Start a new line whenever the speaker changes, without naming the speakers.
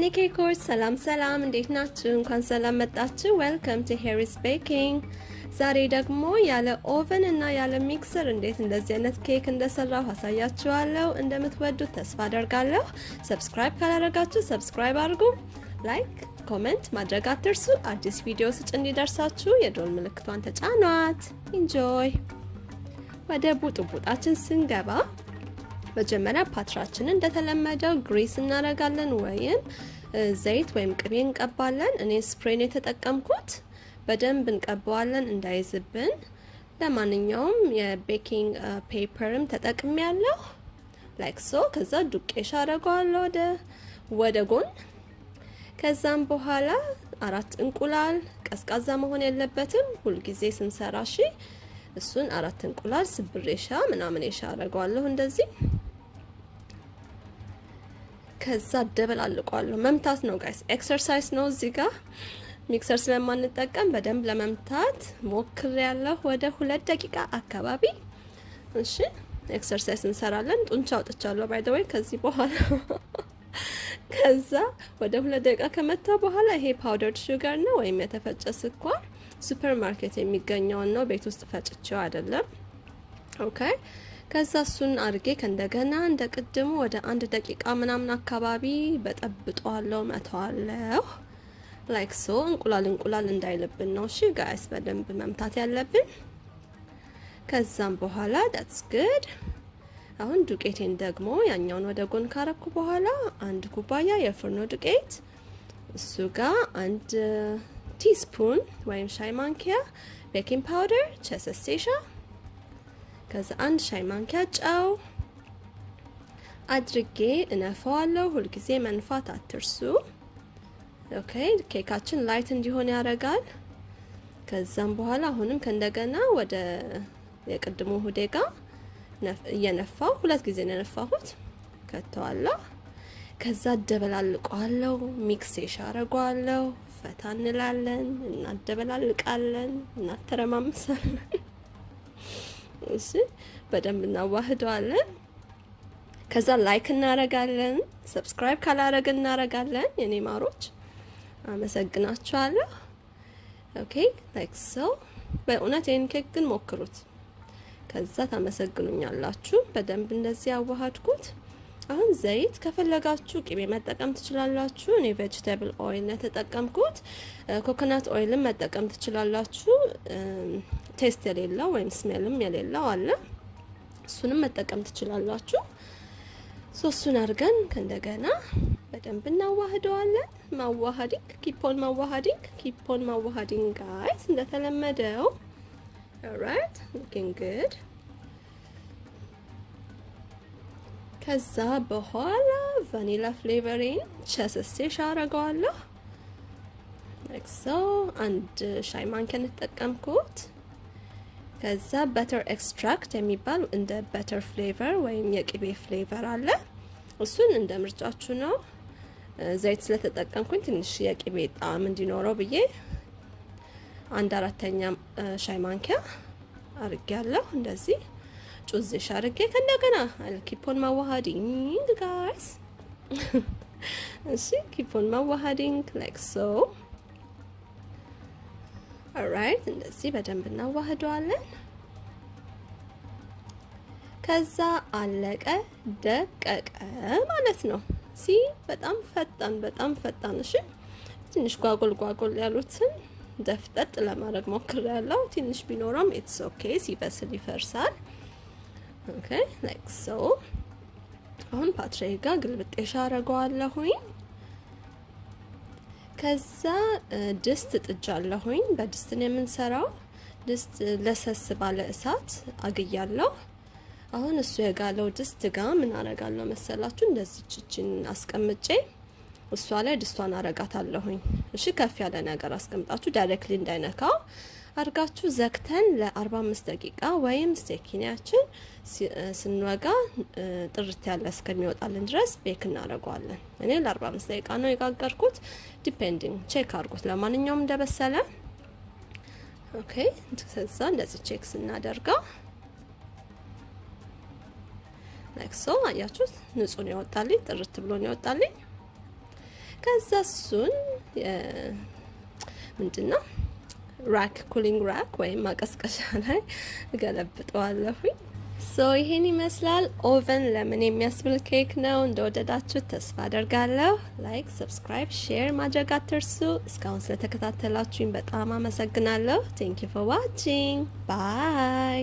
የኔ ኬኮች ሰላም እንዴት ናችሁ? እንኳን ሰላም መጣችሁ። ዌልካም ቱ ሄሪስ ቤኪንግ። ዛሬ ደግሞ ያለ ኦቨን እና ያለ ሚክሰር እንዴት እንደዚህ አይነት ኬክ እንደሰራሁ አሳያችኋለሁ። እንደምትወዱት ተስፋ አደርጋለሁ። ሰብስክራይብ ካላደረጋችሁ ሰብስክራይብ አድርጉ። ላይክ፣ ኮሜንት ማድረግ አትርሱ። አዲስ ቪዲዮ ስጭ እንዲደርሳችሁ የደወል ምልክቷን ተጫኗት። ኢንጆይ። ወደ ቡጥቡጣችን ስንገባ መጀመሪያ ፓትራችንን እንደተለመደው ግሪስ እናደርጋለን ወይም ዘይት ወይም ቅቤ እንቀባለን። እኔ ስፕሬን የተጠቀምኩት በደንብ እንቀባዋለን እንዳይዝብን። ለማንኛውም የቤኪንግ ፔፐርም ተጠቅሜያለሁ ላይክ ሶ። ከዛ ዱቄት አደርገዋለሁ ወደ ጎን። ከዛም በኋላ 4 እንቁላል፣ ቀዝቃዛ መሆን የለበትም ሁልጊዜ ስንሰራ እሺ። እሱን 4 እንቁላል ስብሬሻ ምናምን አደርገዋለሁ እንደዚህ። ከዛ ደበላልቀዋለሁ። መምታት ነው ጋይስ፣ ኤክሰርሳይዝ ነው። እዚህ ጋር ሚክሰር ስለማንጠቀም በደንብ ለመምታት ሞክሬያለሁ ወደ 2 ደቂቃ አካባቢ። እሺ ኤክሰርሳይዝ እንሰራለን። ጡንቻ አውጥቻለሁ ባይ ዘ ወይ ከዚህ በኋላ። ከዛ ወደ 2 ደቂቃ ከመታው በኋላ ይሄ ፓውደር ሹገር ነው ወይም የተፈጨ ስኳር ሱፐር ማርኬት የሚገኘው ነው፣ ቤት ውስጥ ፈጭቼው አይደለም። ኦኬ ከዛ እሱን አድርጌ ከእንደገና እንደቀድሙ ወደ 1 ደቂቃ ምናምን አካባቢ በጠብጧለሁ፣ መተዋለሁ ላይክ ሶ። እንቁላል እንዳይልብን ነው እሺ ጋይስ፣ በደንብ መምታት ያለብን። ከዛም በኋላ that's good። አሁን ዱቄቴን ደግሞ ያኛውን ወደ ጎን ካረኩ በኋላ 1 ኩባያ የፍርኖዱቄት፣ እሱ ጋር 1 ቲስፑን ወይም ሻይ ማንኪያ ቤኪንግ ፓውደር ቸሰሴሻ፣ ከዛ 1 ሻይ ማንኪያ ጨው አድርጌ እነፋዋለሁ። ሁልጊዜ መንፋት አትርሱ። ኦኬ ኬካችን ላይት እንዲሆን ያደርጋል። ከዛም በኋላ አሁንም ከእንደገና ወደ የቅድሙ ሁዴ ጋር እየነፋው 2 ጊዜ ነው የነፋሁት። ከተዋለሁ። ከዛ ደበላልቀዋለሁ፣ ሚክሴሽ አረጋለሁ። ፈታ እንላለን፣ እናደበላልቃለን፣ እናተረማምሳለን። እሺ በደንብ እናዋህደዋለን። ከዛ ላይክ እናረጋለን፣ ሰብስክራይብ ካላረግን እናረጋለን። የኔ ማሮች አመሰግናችኋለሁ። ኦኬ ላይክ ሶ። በእውነት ይሄን ኬክ ግን ሞክሩት፣ ከዛ ታመሰግኑኛላችሁ። በደንብ እንደዚህ አዋሃድኩት። አሁን ዘይት ከፈለጋችሁ ቅቤ መጠቀም ትችላላችሁ። እኔ ቬጂቴብል ኦይል ነው ተጠቀምኩት። ኮኮናት ኦይልም መጠቀም ትችላላችሁ። ቴስት የሌለው ወይም ስሜልም የሌለው አለ፣ እሱንም መጠቀም ትችላላችሁ። ሶስቱን አድርገን ከእንደገና በደንብ እናዋህደዋለን። ማዋሃዲንግ ኪፖን ማዋሃዲንግ ጋይስ፣ እንደተለመደው ኦልራይት ሉኪንግ ጉድ። ከዛ በኋላ ቫኒላ ፍሌቨሪን ቸሰሴሽ አረጋለሁ ላይክ ሶ። 1 ሻይ ማንኪያ ተጠቀምኩት። ከዛ በተር ኤክስትራክት የሚባል እንደ በተር ፍሌቨር ወይም የቅቤ ፍሌቨር አለ፣ እሱን እንደ ምርጫችሁ ነው። ዘይት ስለተጠቀምኩኝ ትንሽ የቅቤ ጣዕም እንዲኖረው ብዬ 1/4 ሻይ ማንኪያ አርጌያለሁ እንደዚህ ጩዝሽ አርጌ ከእንደገና ኪፖን ማዋሃዲንግ ጋይስ። እሺ ኪፖን ማዋሃዲንግ ላይክ ሶ ኦልራይት። እንደዚህ በደንብ እናዋህደዋለን። ከዛ አለቀ ደቀቀ ማለት ነው። ሲ በጣም ፈጣን እሺ። ትንሽ ጓጎል ያሉትን ደፍጠጥ ለማድረግ ሞክሬያለሁ። ትንሽ ቢኖረም ኢትስ ኦኬ፣ ሲበስል ይፈርሳል። ኦኬ ላይክ ሶ። አሁን ፓትራዬ ጋር ግልብጤሻ አረጋዋለሁኝ። ከዛ ድስት ጥጃለሁኝ። በድስት ነው የምንሰራው። ድስት ለሰስ ባለ እሳት አግያለሁ። አሁን እሱ የጋለው ድስት ጋር ምን አረጋለሁ መሰላችሁ? እንደዚህ ቺቺን አስቀምጬ እሷ ላይ ድስቷን አረጋታለሁኝ። እሺ ከፍ ያለ ነገር አስቀምጣችሁ ዳይሬክትሊ እንዳይነካው አርጋችሁ ዘግተን ለ45 ደቂቃ ወይም ስቴኪኒያችን ስንወጋ ጥርት ያለ እስከሚወጣልን ድረስ ቤክ እናደርገዋለን። እኔ ለ45 ደቂቃ ነው የጋገርኩት። ዲፔንዲንግ ቼክ አድርጉት ለማንኛውም እንደበሰለ። ኦኬ ከዛ እንደዚህ ቼክ ስናደርገው ላይክ ሶ አያችሁት፣ ንጹህ ነው ይወጣልኝ፣ ጥርት ብሎ ነው ይወጣልኝ። ከዛ እሱን ምንድነው ራክ ኩሊንግ ራክ ወይም ማቀዝቀዣ ላይ ገለብጠዋለሁኝ። ሶ ይሄን ይመስላል። ኦቨን ለምን የሚያስብል ኬክ ነው። እንደወደዳችሁ ተስፋ አደርጋለሁ። ላይክ፣ ሰብስክራይብ፣ ሼር ማድረግ አትርሱ። እስካሁን ስለተከታተላችሁኝ በጣም አመሰግናለሁ። ቴንክ ዩ ፎር ዋቺንግ ባይ